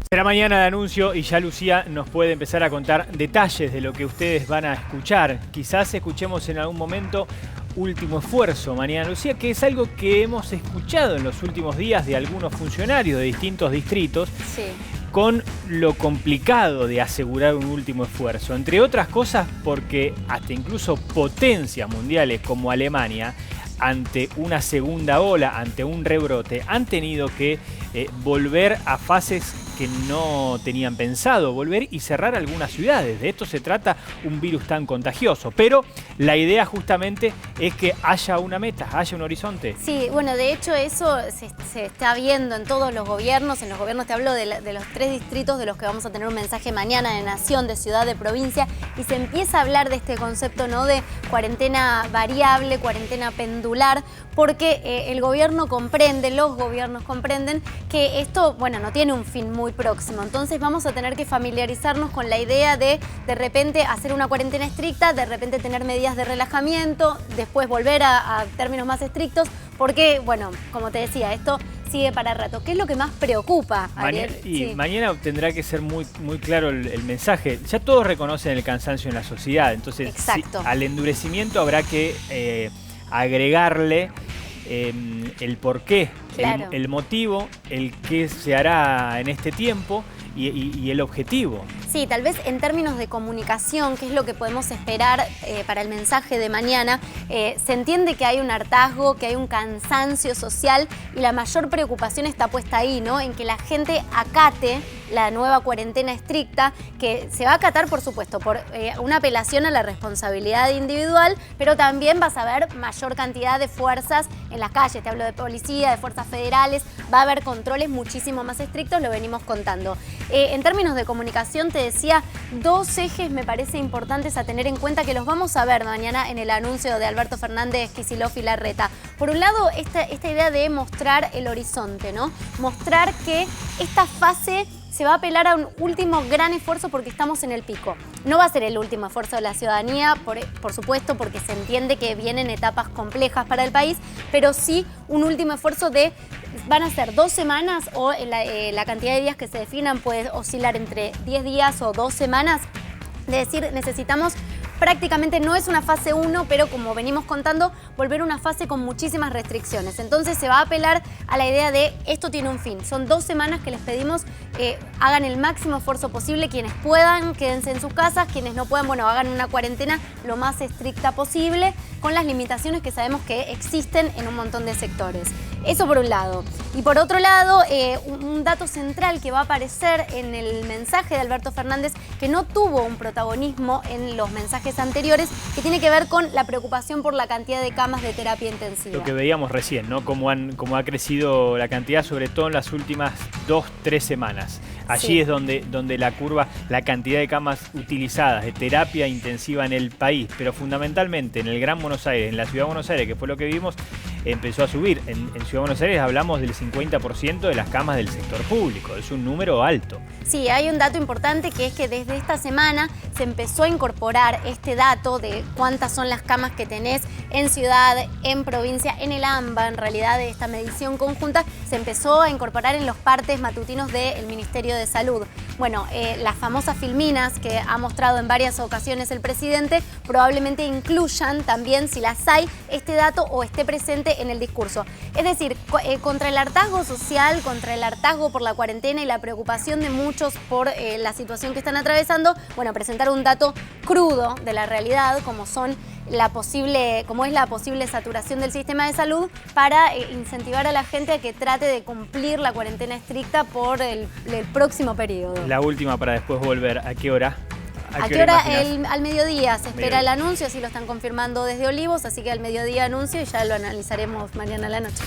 Será mañana el anuncio y ya Lucía nos puede empezar a contar detalles de lo que ustedes van a escuchar. Quizás escuchemos en algún momento Último Esfuerzo mañana, Lucía, que es algo que hemos escuchado en los últimos días de algunos funcionarios de distintos distritos. Sí. Con lo complicado de asegurar un último esfuerzo, entre otras cosas porque hasta incluso potencias mundiales como Alemania, ante una segunda ola, ante un rebrote, han tenido que volver a fases que no tenían pensado, volver y cerrar algunas ciudades. De esto se trata un virus tan contagioso, pero la idea justamente es que haya una meta, haya un horizonte. Sí, bueno, de hecho eso se está viendo en todos los gobiernos. En los gobiernos te hablo de los 3 distritos de los que vamos a tener un mensaje mañana de nación, de ciudad, de provincia, y se empieza a hablar de este concepto, ¿no?, de cuarentena variable, cuarentena pendular, porque el gobierno comprende, los gobiernos comprenden que esto, bueno, no tiene un fin muy próximo. Entonces vamos a tener que familiarizarnos con la idea de repente hacer una cuarentena estricta, de repente tener medidas de relajamiento, después volver a términos más estrictos, porque, bueno, como te decía, esto sigue para rato. ¿Qué es lo que más preocupa, Ariel? Mañana tendrá que ser muy claro el mensaje. Ya todos reconocen el cansancio en la sociedad, entonces al endurecimiento habrá que agregarle el porqué, claro, el motivo, el qué se hará en este tiempo y el objetivo. Sí, tal vez en términos de comunicación, que es lo que podemos esperar para el mensaje de mañana, se entiende que hay un hartazgo, que hay un cansancio social y la mayor preocupación está puesta ahí, ¿no?, en que la gente acate la nueva cuarentena estricta, que se va a acatar, por supuesto, por una apelación a la responsabilidad individual, pero también vas a ver mayor cantidad de fuerzas en las calles. Te hablo de policía, de fuerzas federales, va a haber controles muchísimo más estrictos, lo venimos contando. En términos de comunicación, te decía, 2 ejes me parece importantes a tener en cuenta, que los vamos a ver mañana en el anuncio de Alberto Fernández, Kicillof y Larreta. Por un lado, esta idea de mostrar el horizonte, ¿no? Mostrar que esta fase se va a apelar a un último gran esfuerzo porque estamos en el pico. No va a ser el último esfuerzo de la ciudadanía, por supuesto, porque se entiende que vienen etapas complejas para el país, pero sí un último esfuerzo van a ser 2 semanas o la cantidad de días que se definan puede oscilar entre 10 días o 2 semanas. Es decir, necesitamos prácticamente, no es una fase 1, pero como venimos contando, volver a una fase con muchísimas restricciones. Entonces se va a apelar a la idea de esto tiene un fin. Son 2 semanas que les pedimos hagan el máximo esfuerzo posible. Quienes puedan, quédense en sus casas. Quienes no puedan, bueno, hagan una cuarentena lo más estricta posible, con las limitaciones que sabemos que existen en un montón de sectores. Eso por un lado. Y por otro lado, un dato central que va a aparecer en el mensaje de Alberto Fernández, que no tuvo un protagonismo en los mensajes anteriores, que tiene que ver con la preocupación por la cantidad de camas de terapia intensiva. Lo que veíamos recién, ¿no? Cómo ha crecido la cantidad, sobre todo en las últimas 2-3 semanas. Allí sí es donde la curva, la cantidad de camas utilizadas de terapia intensiva en el país, pero fundamentalmente en el Gran Buenos Aires, en la Ciudad de Buenos Aires, que fue lo que vimos, empezó a subir. En Ciudad de Buenos Aires hablamos del 50% de las camas del sector público. Es un número alto. Sí, hay un dato importante, que es que desde esta semana se empezó a incorporar este dato de cuántas son las camas que tenés en ciudad, en provincia, en el AMBA, en realidad, de esta medición conjunta, se empezó a incorporar en los partes matutinos del Ministerio de Salud. Bueno, las famosas filminas que ha mostrado en varias ocasiones el presidente probablemente incluyan también, si las hay, este dato o esté presente en el discurso. Es decir, contra el hartazgo social, contra el hartazgo por la cuarentena y la preocupación de muchos por la situación que están atravesando, bueno, presentar un dato crudo de la realidad, como es la posible saturación del sistema de salud, para incentivar a la gente a que trate de cumplir la cuarentena estricta por el próximo periodo. La última para después volver. ¿A qué hora? ¿A qué hora? Al mediodía se espera el anuncio, así lo están confirmando desde Olivos, así que al mediodía anuncio y ya lo analizaremos mañana a la noche.